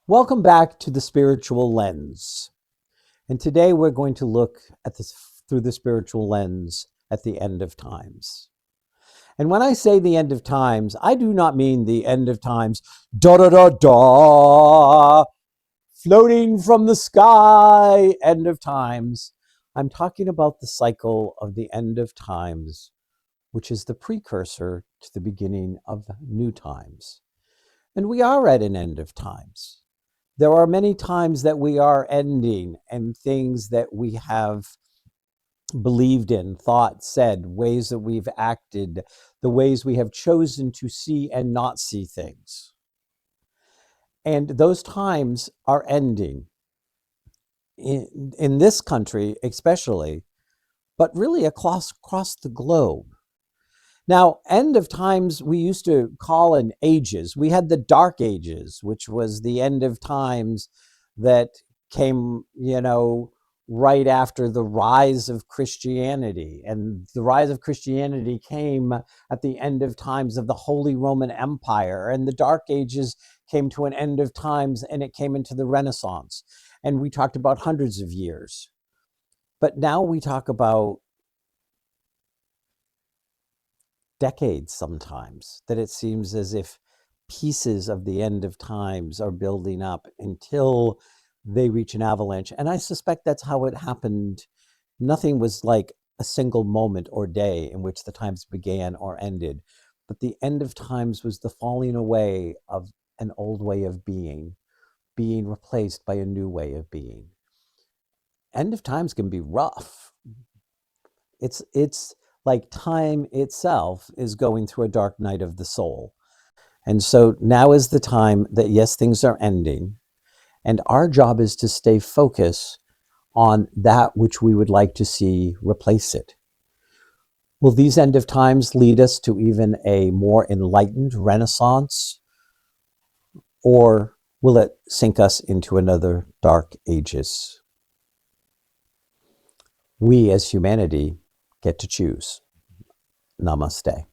Welcome back to the spiritual lens. And today we're going to look at this through the spiritual lens at the end of times. And when I say the end of times, I do not mean the end of times, da da da da, floating from the sky, end of times. I'm talking about the cycle of the end of times, which is the precursor to the beginning of new times. And we are at an end of times. There are many times that we are ending and things that we have believed in, thought, said, ways that we've acted, the ways we have chosen to see and not see things. And those times are ending in this country, especially, but really across the globe. Now, end of times, we used to call in ages. We had the Dark Ages, which was the end of times that came, right after the rise of Christianity. And the rise of Christianity came at the end of times of the Holy Roman Empire. And the Dark Ages came to an end of times and it came into the Renaissance. And we talked about hundreds of years. But now we talk about decades sometimes, that it seems as if pieces of the end of times are building up until they reach an avalanche. And I suspect that's how it happened. Nothing was like a single moment or day in which the times began or ended, but the end of times was the falling away of an old way of being replaced by a new way of being. End of times can be rough. It's like time itself is going through a dark night of the soul. And so now is the time that, yes, things are ending. And our job is to stay focused on that which we would like to see replace it. Will these end of times lead us to even a more enlightened renaissance? Or will it sink us into another dark ages? We as humanity get to choose. Namaste.